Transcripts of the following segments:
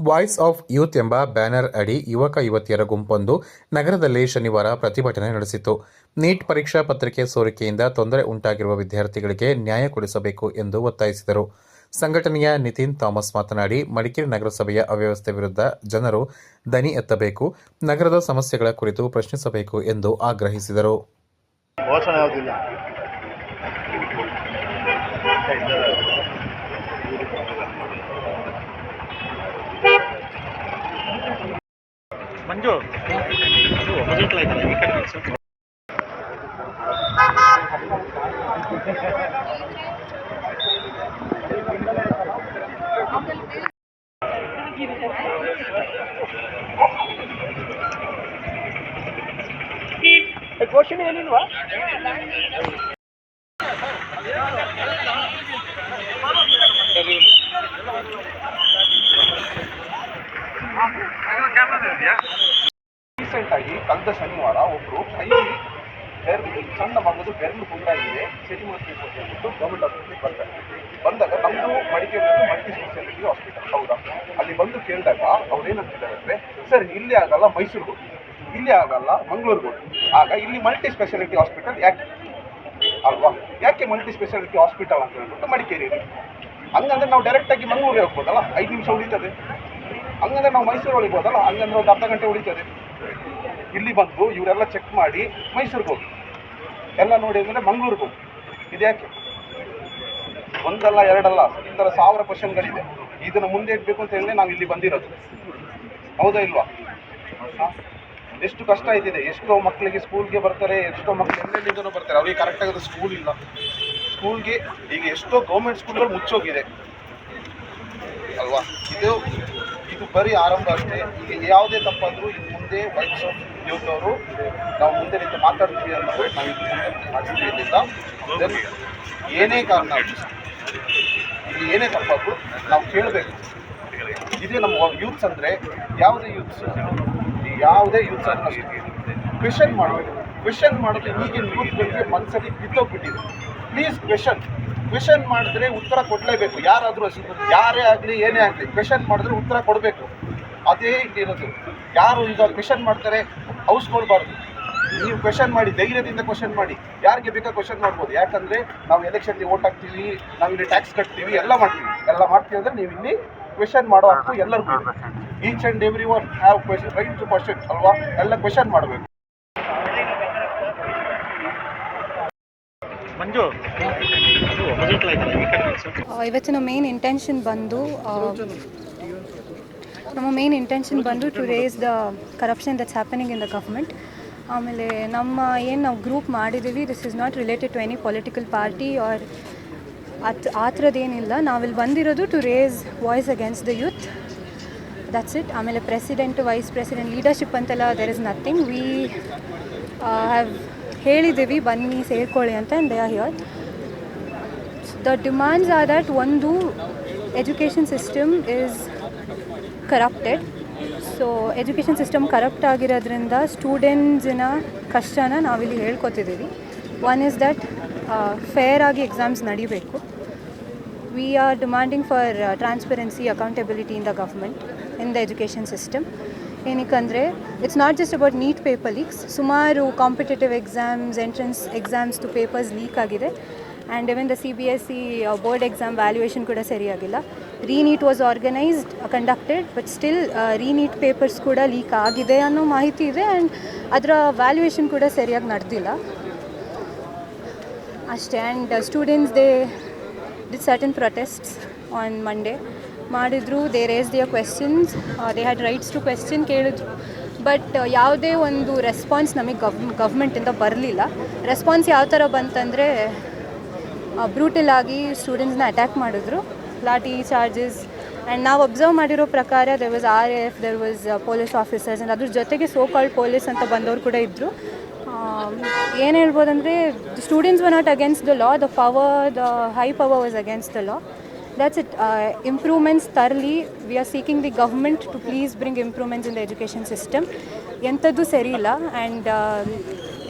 Voice of youth ಎಂಬ banner ಅಡಿ ಯುವಕ ಯುವತಿಯರ ಗುಂಪೊಂದು ನಗರದಲ್ಲಿ ಶನಿವಾರ ಪ್ರತಿಭಟನೆ ನಡೆಸಿತು. ನೀಟ್ ಪರೀಕ್ಷಾ ಪತ್ರಿಕೆ ಸೋರಿಕೆಯಿಂದ ತೊಂದರೆ ಉಂಟಾಗಿರುವ ವಿದ್ಯಾರ್ಥಿಗಳಿಗೆ ನ್ಯಾಯ ಕೊಡಿಸಬೇಕು ಎಂದು ಒತ್ತಾಯಿಸಿದರು. ಸಂಘಟನೆಯ ನಿತಿನ್ ಥಾಮಸ್ ಮಾತನಾಡಿ, ಮಡಿಕೇರಿ ನಗರಸಭೆಯ ಅವ್ಯವಸ್ಥೆ ವಿರುದ್ಧ ಜನರು ದನಿ ಎತ್ತಬೇಕು, ನಗರದ ಸಮಸ್ಯೆಗಳ ಕುರಿತು ಪ್ರಶ್ನಿಸಬೇಕು ಎಂದು ಆಗ್ರಹಿಸಿದರು. ಮಂಜು ಅದು ಅಪೋಸಿಟ್ ಆಯ್ತಲ್ಲ ಈ ಕಡೆ ಘೋಷಣೆ ಏನಿಲ್ವಾ? ರೀಸೆಂಟ್ ಆಗಿ ಕಳೆದ ಶನಿವಾರ ಒಬ್ಬರು ಕೈಯಲ್ಲಿ ಸಣ್ಣ ಮಗದು ಬೆರಳು ಗುಂಡಾಗಿದೆ, ಸೆಟಿಮೋಸ್ಟಿಸ್ ಅಂತ ಹೇಳ್ಬಿಟ್ಟು ಗೌರ್ಮೆಂಟ್ ಹಾಸ್ಪಿಟಲ್ಗೆ ಬರ್ತಾರೆ. ಬಂದಾಗ ನಮ್ಮದು ಮಡಿಕೇರಿ ಸ್ಪೆಷಾಲಿಟಿ ಹಾಸ್ಪಿಟಲ್ ಹೌದಾ, ಅಲ್ಲಿ ಬಂದು ಕೇಳಿದಾಗ ಅವ್ರು ಏನಂತಿದ್ದಾರೆ ಅಂದರೆ, ಸರ್ ಇಲ್ಲಿ ಆಗಲ್ಲ ಮೈಸೂರಿಗೆ ಹೋಗಿ, ಇಲ್ಲಿ ಆಗಲ್ಲ ಮಂಗಳೂರಿಗೆ ಹೋಗಿ. ಆಗ ಇಲ್ಲಿ ಮಲ್ಟಿ ಸ್ಪೆಷಾಲಿಟಿ ಹಾಸ್ಪಿಟಲ್ ಯಾಕೆ ಅಲ್ವಾ, ಯಾಕೆ ಮಲ್ಟಿ ಸ್ಪೆಷಾಲಿಟಿ ಹಾಸ್ಪಿಟಲ್ ಅಂತ ಹೇಳ್ಬಿಟ್ಟು ಮಡಿಕೇರಿ. ಹಂಗಂದ್ರೆ ನಾವು ಡೈರೆಕ್ಟಾಗಿ ಮಂಗಳೂರಿಗೆ ಹೋಗ್ಬೋದಲ್ಲ, 5 ನಿಮಿಷ ಉಳಿತದೆ. ಹಂಗಂದ್ರೆ ನಾವು ಮೈಸೂರು ಹೋಗ್ಬೋದಲ್ಲ, ಹಂಗಂದ್ರೆ ಒಂದು ಅರ್ಧ ಗಂಟೆ ಉಳಿತದೆ. ಇಲ್ಲಿ ಬಂದು ಇವರೆಲ್ಲ ಚೆಕ್ ಮಾಡಿ ಮೈಸೂರಿಗೆ ಹೋಗಿ ಎಲ್ಲ ನೋಡಿ ಅಂದರೆ ಮಂಗಳೂರಿಗೆ ಹೋಗಿ. ಇದ್ಯಾಕೆ? ಒಂದಲ್ಲ ಎರಡಲ್ಲ, ಈ ಥರ 1000 ಕ್ವಶನ್ಗಳಿದೆ. ಇದನ್ನು ಮುಂದೆ ಇಡಬೇಕು ಅಂತ ಹೇಳಿ ನಾವು ಇಲ್ಲಿ ಬಂದಿರೋದು, ಹೌದಾ ಇಲ್ವಾ? ಎಷ್ಟು ಕಷ್ಟ ಆಯ್ತಿದೆ. ಎಷ್ಟೋ ಮಕ್ಕಳಿಗೆ ಸ್ಕೂಲ್ಗೆ ಬರ್ತಾರೆ, ಎಷ್ಟೋ ಮಕ್ಕಳು ಎಲ್ಲೆಲ್ಲಿಂದನೂ ಬರ್ತಾರೆ, ಅವ್ರಿಗೆ ಕರೆಕ್ಟಾಗಿ ಸ್ಕೂಲ್ ಇಲ್ಲ. ಸ್ಕೂಲ್ಗೆ ಈಗ ಎಷ್ಟೋ ಗೌರ್ಮೆಂಟ್ ಸ್ಕೂಲ್ಗಳು ಮುಚ್ಚೋಗಿದೆ ಅಲ್ವಾ. ಇದು ಬರೀ ಆರಂಭ ಅಷ್ಟೇ. ಈಗ ಯಾವುದೇ ತಪ್ಪಾದರೂ ಇನ್ನು ಮುಂದೆ ವಾಯ್ಸ್ ಆಫ್ ಯೂತ್ ಅವರು ನಾವು ಮುಂದೆ ನಿಂತು ಮಾತಾಡ್ತೀವಿ ಅನ್ನೋದು ನಾವು ಇದು ಮಾಡಿಸ್ತೀವಿ. ದೆನ್ ಏನೇ ಕಾರಣ ಇಲ್ಲಿ ಏನೇ ತಪ್ಪಾದರೂ ನಾವು ಕೇಳಬೇಕು. ಇದೇ ನಮ್ಮ ಯೂತ್ಸ್ ಅಂದರೆ ಯಾವುದೇ ಯೂತ್ಸ್ ಅನ್ನೋಷ್ಟು ಕ್ವೆಶನ್ ಮಾಡಬೇಕು. ಕ್ವೆಶನ್ ಮಾಡೋದು ಈಗಿನ ಯೂತ್ಗಳಿಗೆ ಮನಸ್ಸಲ್ಲಿ ಬಿತ್ತೋಗ್ಬಿಟ್ಟಿದೆ. ಪ್ಲೀಸ್ ಕ್ವೆಶನ್ ಮಾಡಿದ್ರೆ ಉತ್ತರ ಕೊಡಲೇಬೇಕು. ಯಾರೇ ಆಗಲಿ ಏನೇ ಆಗಲಿ ಕ್ವೆಶನ್ ಮಾಡಿದ್ರೆ ಉತ್ತರ ಕೊಡಬೇಕು. ಅದೇ ಇಲ್ಲಿರೋದು. ಯಾರು ಈಗ ಕ್ವೆಶನ್ ಮಾಡ್ತಾರೆ ಔಸ್ಕೊಳ್ಬಾರ್ದು. ನೀವು ಕ್ವೆಶನ್ ಮಾಡಿ, ಧೈರ್ಯದಿಂದ ಕ್ವೆಶನ್ ಮಾಡಿ, ಯಾರಿಗೆ ಬೇಕಾ ಕ್ವೆಶನ್ ಮಾಡ್ಬೋದು. ಯಾಕಂದರೆ ನಾವು ಎಲೆಕ್ಷನ್ಗೆ ವೋಟ್ ಹಾಕ್ತೀವಿ, ನಾವು ಇಲ್ಲಿ ಟ್ಯಾಕ್ಸ್ ಕಟ್ತೀವಿ, ಎಲ್ಲ ಮಾಡ್ತೀವಿ ಅಂದರೆ ನೀವು ಇಲ್ಲಿ ಕ್ವೆಶನ್ ಮಾಡೋ ಹಕ್ಕು ಎಲ್ಲರಿಗೂ. Each and every one have right to question ಅಲ್ವಾ. ಎಲ್ಲ ಕ್ವೆಶನ್ ಮಾಡಬೇಕು. ಮಂಜು ಅದು ಅಪೋಸಿಟ್ ಆಯ್ತಲ್ಲ ಈ ಕಡೆ ಇವತ್ತಿನ ಮೇನ್ ಇಂಟೆನ್ಷನ್ ಬಂದು to raise the corruption that's happening in the government. ಆಮೇಲೆ ನಾವು ಗ್ರೂಪ್ ಮಾಡಿದ್ದೀವಿ, this is not related to any political party or ಆ ಥರದ್ದೇನಿಲ್ಲ. ನಾವಿಲ್ಲಿ ಬಂದಿರೋದು to raise voice against the youth, that's it. ಆಮೇಲೆ ಪ್ರೆಸಿಡೆಂಟ್, ವೈಸ್ ಪ್ರೆಸಿಡೆಂಟ್, ಲೀಡರ್ಶಿಪ್ ಅಂತೆಲ್ಲ there is nothing. We have ಹೇಳಿದ್ದೀವಿ ಬನ್ನಿ ಸೇರ್ಕೊಳ್ಳಿ ಅಂತ, and they are here. The demands are that ಒಂದು education system is corrupted. So education system corrupt ಆಗಿರೋದ್ರಿಂದ ಸ್ಟೂಡೆಂಟ್ಸಿನ ಕಷ್ಟನ ನಾವಿಲ್ಲಿ ಹೇಳ್ಕೊತಿದ್ದೀವಿ. ಒನ್ ಇಸ್ ದಟ್ ಫೇರ್ ಆಗಿ ಎಕ್ಸಾಮ್ಸ್ ನಡಿಬೇಕು. We are demanding for transparency, accountability in the government, in the education system. ಏನಕ್ಕಂದರೆ it's not just about NEET paper leaks. ಸುಮಾರು competitive exams, entrance ಎಕ್ಸಾಮ್ಸ್ದು ಪೇಪರ್ಸ್ ಲೀಕ್ ಆಗಿದೆ. And even the CBSE board exam valuation ಕೂಡ ಸರಿಯಾಗಿಲ್ಲ. ReNEET was conducted, but still ReNEET papers ಕೂಡ leak ಆಗಿದೆ ಅನ್ನೋ ಮಾಹಿತಿ ಇದೆ. ಆ್ಯಂಡ್ ಅದರ ವ್ಯಾಲ್ಯೂಯೇಷನ್ ಕೂಡ ಸರಿಯಾಗಿ ನಡೆದಿಲ್ಲ ಅಷ್ಟೇ. And students they did certain protests on Monday ಮಾಡಿದ್ರು. They raise their questions, they had rights to question ಕೇಳಿದ್ರು. ಬಟ್ ಯಾವುದೇ ಒಂದು ರೆಸ್ಪಾನ್ಸ್ ನಮಗೆ ಗವ್ರ್ಮೆಂಟಿಂದ ಬರಲಿಲ್ಲ. ರೆಸ್ಪಾನ್ಸ್ ಯಾವ ಥರ ಬಂತಂದರೆ ಬ್ರೂಟಲ್ ಆಗಿ ಸ್ಟೂಡೆಂಟ್ಸ್ನ ಅಟ್ಯಾಕ್ ಮಾಡಿದ್ರು, ಲಾಠಿ ಚಾರ್ಜಸ್. ಆ್ಯಂಡ್ ನಾವು ಅಬ್ಸರ್ವ್ ಮಾಡಿರೋ ಪ್ರಕಾರ there was RF, there was police officers, and ಅದ್ರ ಜೊತೆಗೆ ಸೋ ಕಾಲ್ಡ್ ಪೊಲೀಸ್ ಅಂತ ಬಂದವರು ಕೂಡ ಇದ್ದರು. ಏನು ಹೇಳ್ಬೋದಂದರೆ students were not against the law, the high power was against the law. That's it. Improvements thoroughly. We are seeking the government to please bring improvements in the education system. Entadu seri illa, and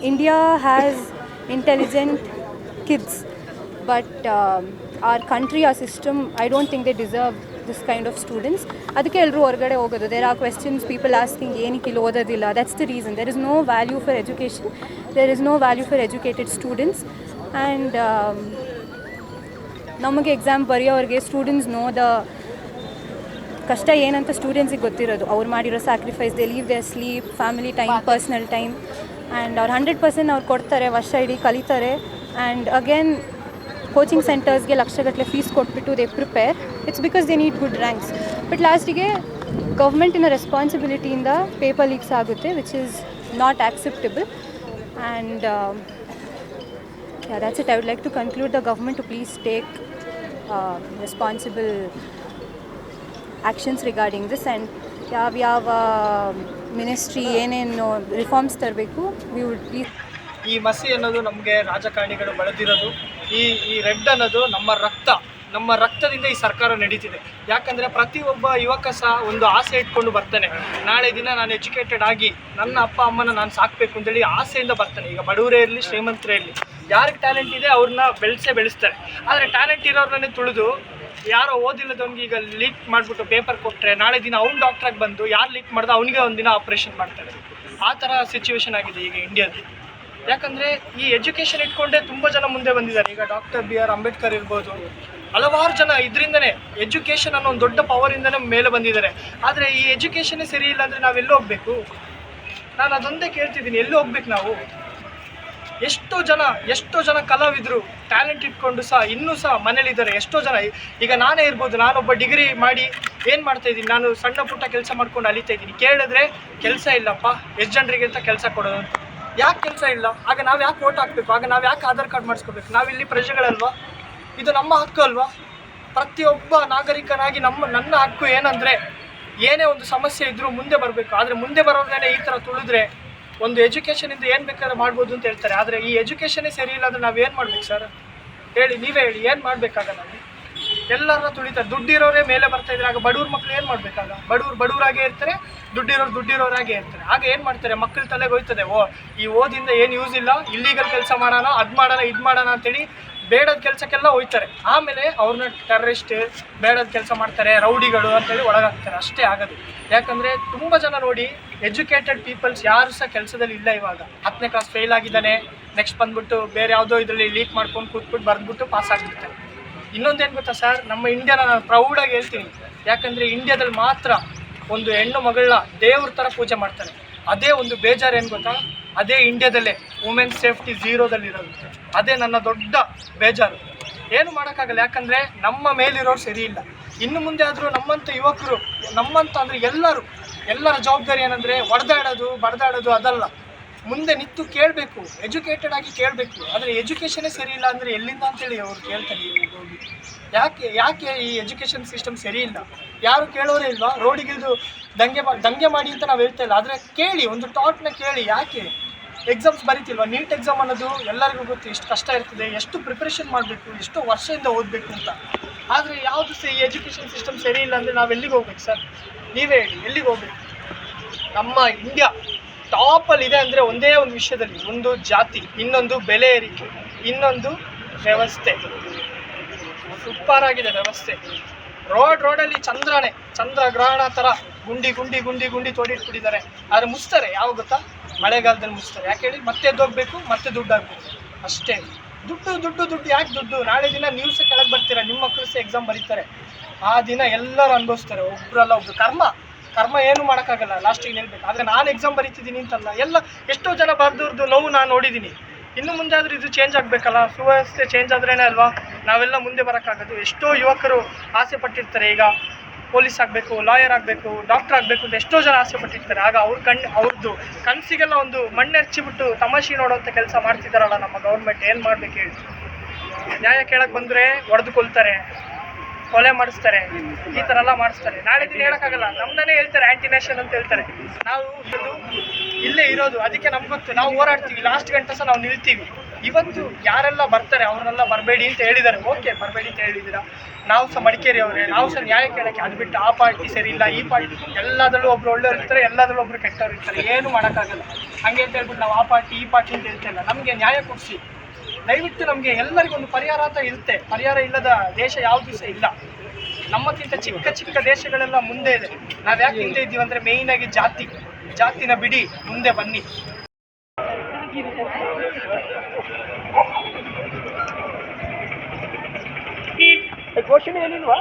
India has intelligent kids, but our country, our system, I don't think they deserve this kind of students. ಅದಕ್ಕೆ ಎಲ್ಲರೂ ಹೊರಗಡೆ ಹೋಗೋದು. There are questions people asking ಏನಕ್ಕೆ ಇಲ್ಲಿ ಓದೋದಿಲ್ಲ. That's the reason. There is no value for education, there is no value for educated students. And ನಮಗೆ exam ಬರೆಯೋರಿಗೆ students know the ಕಷ್ಟ ಏನಂತ ಸ್ಟೂಡೆಂಟ್ಸಿಗೆ ಗೊತ್ತಿರೋದು. ಅವ್ರು ಮಾಡಿರೋ sacrifice, they leave their sleep, family time, personal time, and ಅವ್ರು 100% ಅವ್ರು ಕೊಡ್ತಾರೆ, ವರ್ಷ ಇಡೀ ಕಲಿತಾರೆ. ಆ್ಯಂಡ್ ಅಗೇನ್ ಕೋಚಿಂಗ್ ಸೆಂಟರ್ಸ್ಗೆ ಲಕ್ಷಗಟ್ಟಲೆ ಫೀಸ್ ಕೊಟ್ಬಿಟ್ಟು they prepare. It's because they need good ranks. But ಲಾಸ್ಟಿಗೆ ಗೌರ್ಮೆಂಟಿನ ರೆಸ್ಪಾನ್ಸಿಬಿಲಿಟಿಯಿಂದ ಪೇಪರ್ ಲೀಕ್ಸ್ ಆಗುತ್ತೆ, which is not acceptable. And that's it. I would like to conclude the government to please take responsible actions regarding this, and ಯಾವ ministry ಏನೇನು reforms ತರಬೇಕು we would please. ಈ ಮಸಿ ಅನ್ನೋದು ನಮಗೆ ರಾಜಕಾರಣಿಗಳು ಬೆಳೆದಿರೋದು. ಈ ರೆಡ್ ಅನ್ನೋದು ನಮ್ಮ ರಕ್ತದಿಂದ ಈ ಸರ್ಕಾರ ನಡೀತಿದೆ. ಯಾಕಂದರೆ ಪ್ರತಿಯೊಬ್ಬ ಯುವಕ ಸಹ ಒಂದು ಆಸೆ ಇಟ್ಕೊಂಡು ಬರ್ತಾನೆ. ನಾಳೆ ದಿನ ನಾನು ಎಜುಕೇಟೆಡ್ ಆಗಿ ನನ್ನ ಅಪ್ಪ ಅಮ್ಮನ ನಾನು ಸಾಕಬೇಕು ಅಂತೇಳಿ ಆಸೆಯಿಂದ ಬರ್ತಾನೆ. ಈಗ ಬಡವರೇ ಇರಲಿ, ಶ್ರೀಮಂತರೇ ಇರಲಿ, ಯಾರಿಗೆ ಟ್ಯಾಲೆಂಟ್ ಇದೆ ಅವ್ರನ್ನ ಬೆಳೆಸ್ತಾರೆ. ಆದರೆ ಟ್ಯಾಲೆಂಟ್ ಇರೋರನ್ನೇ ತುಳಿದು ಯಾರೋ ಓದಿಲ್ಲದವ್ನಿಗೆ ಈಗ ಲೀಕ್ ಮಾಡಿಬಿಟ್ಟು ಪೇಪರ್ ಕೊಟ್ಟರೆ ನಾಳೆ ದಿನ ಅವ್ನು ಡಾಕ್ಟ್ರಾಗಿ ಬಂದು ಯಾರು ಲೀಕ್ ಮಾಡಿದ ಅವನಿಗೆ ಒಂದಿನ ಆಪ್ರೇಷನ್ ಮಾಡ್ತಾರೆ. ಆ ಥರ ಸಿಚುವೇಶನ್ ಆಗಿದೆ ಈಗ ಇಂಡಿಯಾದಲ್ಲಿ. ಯಾಕಂದರೆ ಈ ಎಜುಕೇಷನ್ ಇಟ್ಕೊಂಡೇ ತುಂಬ ಜನ ಮುಂದೆ ಬಂದಿದ್ದಾರೆ. ಈಗ ಡಾಕ್ಟರ್ BR ಅಂಬೇಡ್ಕರ್ ಇರ್ಬೋದು, ಹಲವಾರು ಜನ ಇದರಿಂದನೇ ಎಜುಕೇಷನ್ ಅನ್ನೋ ಒಂದು ದೊಡ್ಡ ಪವರಿಂದನೇ ಮೇಲೆ ಬಂದಿದ್ದಾರೆ. ಆದರೆ ಈ ಎಜುಕೇಷನ್ನೇ ಸರಿ ಇಲ್ಲ ಅಂದರೆ ನಾವೆಲ್ಲಿ ಹೋಗಬೇಕು? ನಾನು ಅದೊಂದೇ ಕೇಳ್ತಿದ್ದೀನಿ, ಎಲ್ಲಿ ಹೋಗ್ಬೇಕು ನಾವು? ಎಷ್ಟೋ ಜನ ಕಲಾವಿದರು ಟ್ಯಾಲೆಂಟ್ ಇಟ್ಕೊಂಡು ಸಹ ಇನ್ನೂ ಸಹ ಮನೇಲಿದ್ದಾರೆ. ಎಷ್ಟೋ ಜನ, ಈಗ ನಾನೇ ಇರ್ಬೋದು, ನಾನೊಬ್ಬ ಡಿಗ್ರಿ ಮಾಡಿ ಏನು ಮಾಡ್ತಾಯಿದ್ದೀನಿ, ನಾನು ಸಣ್ಣ ಪುಟ್ಟ ಕೆಲಸ ಮಾಡ್ಕೊಂಡು ಅಲಿತಾ ಇದ್ದೀನಿ. ಕೇಳಿದ್ರೆ ಕೆಲಸ ಇಲ್ಲಪ್ಪ, ಎಷ್ಟು ಜನರಿಗೆ ಅಂತ ಕೆಲಸ ಕೊಡೋದು ಅಂತ. ಯಾಕೆ ಕೆಲಸ ಇಲ್ಲ? ಆಗ ನಾವು ಯಾಕೆ ವೋಟ್ ಹಾಕಬೇಕು? ಆಗ ನಾವು ಯಾಕೆ ಆಧಾರ್ ಕಾರ್ಡ್ ಮಾಡಿಸ್ಕೋಬೇಕು? ನಾವಿಲ್ಲಿ ಪ್ರಜೆಗಳಲ್ವಾ? ಇದು ನಮ್ಮ ಹಕ್ಕು ಅಲ್ವಾ? ಪ್ರತಿಯೊಬ್ಬ ನಾಗರಿಕನಾಗಿ ನನ್ನ ಹಕ್ಕು ಏನಂದರೆ, ಏನೇ ಒಂದು ಸಮಸ್ಯೆ ಇದ್ದರೂ ಮುಂದೆ ಬರಬೇಕು. ಆದರೆ ಮುಂದೆ ಬರೋದೇ ಈ ಥರ ತುಳಿದ್ರೆ ಒಂದು ಎಜುಕೇಷನಿಂದ ಏನು ಬೇಕಾದ್ರೆ ಮಾಡ್ಬೋದು ಅಂತ ಹೇಳ್ತಾರೆ. ಆದರೆ ಈ ಎಜುಕೇಷನ್ನೇ ಸರಿ ಇಲ್ಲ ಅಂದರೆ ನಾವೇನು ಮಾಡ್ಬೇಕು ಸರ್? ಹೇಳಿ, ನೀವೇ ಹೇಳಿ, ಏನು ಮಾಡಬೇಕಾಗಲ್ಲ? ಎಲ್ಲರ ತುಳಿತಾರೆ. ದುಡ್ಡಿರೋರೇ ಮೇಲೆ ಬರ್ತಾ ಇದ್ದಾರೆ. ಆಗ ಬಡವ್ರ ಮಕ್ಕಳು ಏನು ಮಾಡಬೇಕಾಗ? ಬಡವರಾಗೇ ಇರ್ತಾರೆ, ದುಡ್ಡಿರೋರಾಗೇ ಇರ್ತಾರೆ. ಆಗ ಏನು ಮಾಡ್ತಾರೆ? ಮಕ್ಕಳ ತಲೆಗೆ ಹೋಯ್ತದೆ, ಈ ಓದಿಂದ ಏನು ಯೂಸ್ ಇಲ್ಲ, ಇಲ್ಲೀಗಲ್ ಕೆಲಸ ಮಾಡೋಣ, ಅದು ಮಾಡೋಣ, ಇದು ಮಾಡೋಣ ಅಂತೇಳಿ ಬೇಡದ ಕೆಲಸಕ್ಕೆಲ್ಲ ಹೋಯ್ತಾರೆ. ಆಮೇಲೆ ಅವ್ರನ್ನ ಟೆರರಿಸ್ಟ್, ಬೇಡದ ಕೆಲಸ ಮಾಡ್ತಾರೆ, ರೌಡಿಗಳು ಅಂತೇಳಿ ಒಳಗಾಗ್ತಾರೆ. ಅಷ್ಟೇ ಆಗೋದು. ಯಾಕಂದರೆ ತುಂಬ ಜನ ನೋಡಿ, ಎಜುಕೇಟೆಡ್ ಪೀಪಲ್ಸ್ ಯಾರು ಸಹ ಕೆಲಸದಲ್ಲಿ ಇಲ್ಲ. ಇವಾಗ 10ನೇ ಕ್ಲಾಸ್ ಫೇಲ್ ಆಗಿದ್ದಾನೆ, ನೆಕ್ಸ್ಟ್ ಬಂದ್ಬಿಟ್ಟು ಬೇರೆ ಯಾವುದೋ ಇದರಲ್ಲಿ ಲೀಕ್ ಮಾಡ್ಕೊಂಡು ಕೂತ್ಬಿಟ್ಟು ಬರೆದ್ಬಿಟ್ಟು ಪಾಸ್ ಆಗಿಬಿಡ್ತಾರೆ. ಇನ್ನೊಂದೇನು ಗೊತ್ತಾ ಸರ್, ನಮ್ಮ ಇಂಡಿಯಾನ ನಾನು ಪ್ರೌಡಾಗಿ ಹೇಳ್ತೀನಿ. ಯಾಕಂದರೆ ಇಂಡಿಯಾದಲ್ಲಿ ಮಾತ್ರ ಒಂದು ಹೆಣ್ಣು ಮಗಳನ್ನ ದೇವ್ರ ಥರ ಪೂಜೆ ಮಾಡ್ತಾರೆ. ಅದೇ ಒಂದು ಬೇಜಾರು ಏನು ಗೊತ್ತಾ? ಅದೇ ಇಂಡಿಯಾದಲ್ಲೇ ವುಮೆನ್ ಸೇಫ್ಟಿ 0ದಲ್ಲಿರೋದು. ಅದೇ ನನ್ನ ದೊಡ್ಡ ಬೇಜಾರು. ಏನು ಮಾಡೋಕ್ಕಾಗಲ್ಲ. ಯಾಕಂದರೆ ನಮ್ಮ ಮೇಲಿರೋರು ಸರಿ ಇಲ್ಲ. ಇನ್ನು ಮುಂದೆ ಆದರೂ ನಮ್ಮಂಥ ಯುವಕರು, ನಮ್ಮಂಥ ಅಂದರೆ ಎಲ್ಲರ ಜವಾಬ್ದಾರಿ ಏನಂದರೆ ಬಡ್ದಾಡೋದು ಅದಲ್ಲ. ಮುಂದೆ ನಿಂತು ಕೇಳಬೇಕು, ಎಜುಕೇಟೆಡ್ ಆಗಿ ಕೇಳಬೇಕು. ಆದರೆ ಎಜುಕೇಷನೇ ಸರಿ ಇಲ್ಲ ಅಂದರೆ ಎಲ್ಲಿಂದ ಅಂತೇಳಿ ಅವ್ರು ಕೇಳ್ತಾರೆ ಹೋಗಿ. ಯಾಕೆ ಈ ಎಜುಕೇಷನ್ ಸಿಸ್ಟಮ್ ಸರಿ ಇಲ್ಲ? ಯಾರು ಕೇಳೋರೇ ಇಲ್ವಾ? ರೋಡಿಗಿಳಿದು ದಂಗೆ ಮಾಡಿ ಅಂತ ನಾವು ಹೇಳ್ತಾ ಇಲ್ಲ. ಆದರೆ ಕೇಳಿ, ಒಂದು ಥಾಟ್ನ ಕೇಳಿ. ಯಾಕೆ ಎಕ್ಸಾಮ್ಸ್ ಬರೀತಿಲ್ವಾ? ನೀಟ್ ಎಕ್ಸಾಮ್ ಅನ್ನೋದು ಎಲ್ಲರಿಗೂ ಗೊತ್ತು ಎಷ್ಟು ಕಷ್ಟ ಇರ್ತದೆ, ಎಷ್ಟು ಪ್ರಿಪ್ರೇಷನ್ ಮಾಡಬೇಕು, ಎಷ್ಟೋ ವರ್ಷದಿಂದ ಓದಬೇಕು ಅಂತ. ಆದರೆ ಯಾವುದು ಸಹ ಈ ಎಜುಕೇಷನ್ ಸಿಸ್ಟಮ್ ಸರಿ ಇಲ್ಲ ಅಂದರೆ ನಾವು ಎಲ್ಲಿಗೆ ಹೋಗ್ಬೇಕು ಸರ್? ನೀವೇ ಹೇಳಿ, ಎಲ್ಲಿಗೆ ಹೋಗ್ಬೇಕು? ನಮ್ಮ ಇಂಡಿಯಾ ಟಾಪಲ್ಲಿದೆ ಅಂದರೆ ಒಂದೇ ಒಂದು ವಿಷಯದಲ್ಲಿ, ಒಂದು ಜಾತಿ, ಇನ್ನೊಂದು ಬೆಲೆ ಏರಿಕೆ, ಇನ್ನೊಂದು ವ್ಯವಸ್ಥೆ. ಸೂಪರ್ ಆಗಿದೆ ವ್ಯವಸ್ಥೆ. ರೋಡಲ್ಲಿ ಚಂದ್ರಗ್ರಹಣ ಥರ ಗುಂಡಿ ತೋಡಿಟ್ಬಿಟ್ಟಿದ್ದಾರೆ. ಆದರೆ ಮುಚ್ತಾರೆ. ಯಾವಾಗ ಗೊತ್ತಾ? ಮಳೆಗಾಲದಲ್ಲಿ ಮುಚ್ತಾರೆ. ಯಾಕೆ ಹೇಳಿ? ಮತ್ತೆ ಎದ್ದೋಗ್ಬೇಕು, ಮತ್ತೆ ದುಡ್ಡು ಆಗಬೇಕು. ಅಷ್ಟೇ. ದುಡ್ಡು ಯಾಕೆ ದುಡ್ಡು? ನಾಳೆ ದಿನ ನೀವು ಸಹ ಕೆಳಗೆ ಬರ್ತೀರಾ, ನಿಮ್ಮ ಮಕ್ಕಳು ಸಹ ಎಕ್ಸಾಮ್ ಬರೀತಾರೆ. ಆ ದಿನ ಎಲ್ಲರೂ ಅನುಭವಿಸ್ತಾರೆ, ಒಬ್ಬರಲ್ಲ ಒಬ್ರು. ಕರ್ಮ ಏನು ಮಾಡೋಕ್ಕಾಗಲ್ಲ, ಲಾಸ್ಟಿಗೆ ನಿಲ್ಬೇಕು. ಆದರೆ ನಾನು ಎಕ್ಸಾಮ್ ಬರೀತಿದ್ದೀನಿ ಅಂತಲ್ಲ, ಎಷ್ಟೋ ಜನ ಬರ್ದವ್ರದ್ದು ನೋವು ನಾನು ನೋಡಿದ್ದೀನಿ. ಇನ್ನು ಮುಂದೆ ಆದರೂ ಇದು ಚೇಂಜ್ ಆಗಬೇಕಲ್ಲ. ಸುವ್ಯವಸ್ಥೆ ಚೇಂಜ್ ಆದ್ರೇ ಅಲ್ವಾ ನಾವೆಲ್ಲ ಮುಂದೆ ಬರೋಕ್ಕಾಗೋದು. ಎಷ್ಟೋ ಯುವಕರು ಆಸೆ ಪಟ್ಟಿರ್ತಾರೆ, ಈಗ ಪೊಲೀಸ್ ಆಗಬೇಕು, ಲಾಯರ್ ಆಗಬೇಕು, ಡಾಕ್ಟರ್ ಆಗಬೇಕು ಅಂತ ಎಷ್ಟೋ ಜನ ಆಸೆ ಪಟ್ಟಿರ್ತಾರೆ. ಆಗ ಅವ್ರದ್ದು ಕನಸಿಗೆಲ್ಲ ಒಂದು ಮಣ್ಣೆರ್ಚಿಬಿಟ್ಟು ತಮಾಷೆ ನೋಡೋಂಥ ಕೆಲಸ ಮಾಡ್ತಿದ್ದಾರಲ್ಲ ನಮ್ಮ ಗೌರ್ಮೆಂಟ್. ಏನು ಮಾಡಬೇಕು ಹೇಳಿ? ನ್ಯಾಯ ಕೇಳಕ್ಕೆ ಬಂದರೆ ಹೊಡೆದುಕೊಳ್ತಾರೆ, ಕೊಲೆ ಮಾಡಿಸ್ತಾರೆ, ಈ ಥರ ಎಲ್ಲ ಮಾಡಿಸ್ತಾರೆ. ನಾಳೆ ದಿನ ಹೇಳೋಕ್ಕಾಗಲ್ಲ. ನಮ್ಮನ್ನೇ ಹೇಳ್ತಾರೆ ಆ್ಯಂಟಿ ನ್ಯಾಷನ್ ಅಂತ ಹೇಳ್ತಾರೆ. ನಾವು ಇಲ್ಲೇ ಇರೋದು, ಅದಕ್ಕೆ ನಮ್ಗೆ ಗೊತ್ತು. ನಾವು ಹೋರಾಡ್ತೀವಿ, ಲಾಸ್ಟ್ ಗಂಟೆ ಸಹ ನಾವು ನಿಲ್ತೀವಿ. ಇವತ್ತು ಯಾರೆಲ್ಲ ಬರ್ತಾರೆ ಅವ್ರನ್ನೆಲ್ಲ ಬರಬೇಡಿ ಅಂತ ಹೇಳಿದ್ದಾರೆ. ಓಕೆ, ಬರಬೇಡಿ ಅಂತ ಹೇಳಿದ್ದೀರಾ. ನಾವು ಸಹ ಮಡಿಕೇರಿ ಅವರೇ, ನಾವು ಸಹ ನ್ಯಾಯ ಕೇಳೋಕ್ಕೆ. ಅದು ಬಿಟ್ಟು ಆ ಪಾರ್ಟಿ ಸರಿ ಇಲ್ಲ, ಈ ಪಾರ್ಟಿ, ಎಲ್ಲದರಲ್ಲೂ ಒಬ್ರು ಒಳ್ಳೆಯವ್ರು ಇರ್ತಾರೆ, ಎಲ್ಲದರಲ್ಲೂ ಒಬ್ರು ಕೆಟ್ಟವ್ರು ಇರ್ತಾರೆ. ಏನು ಮಾಡೋಕ್ಕಾಗಲ್ಲ. ಹಾಗೆ ಅಂತ ಹೇಳ್ಬಿಟ್ಟು ನಾವು ಆ ಪಾರ್ಟಿ ಈ ಪಾರ್ಟಿ ಅಂತ ಹೇಳ್ತಾ ಇಲ್ಲ. ನಮಗೆ ನ್ಯಾಯ ಕೊಡಿಸಿ ದಯವಿಟ್ಟು. ನಮಗೆ ಎಲ್ಲರಿಗೂ ಒಂದು ಪರಿಹಾರ ಅಂತ ಇರುತ್ತೆ. ಪರಿಹಾರ ಇಲ್ಲದ ದೇಶ ಯಾವ ದಿವಸ ಇಲ್ಲ. ನಮ್ಮಕ್ಕಿಂತ ಚಿಕ್ಕ ಚಿಕ್ಕ ದೇಶಗಳೆಲ್ಲ ಮುಂದೆ ಇದೆ. ನಾವು ಯಾಕೆ ಹಿಂದೆ ಇದ್ದೀವಿ ಅಂದರೆ ಮೇಯ್ನಾಗಿ ಜಾತಿನ ಬಿಡಿ, ಮುಂದೆ ಬನ್ನಿ. ಘೋಷಣೆ ಏನಿಲ್ವಾ?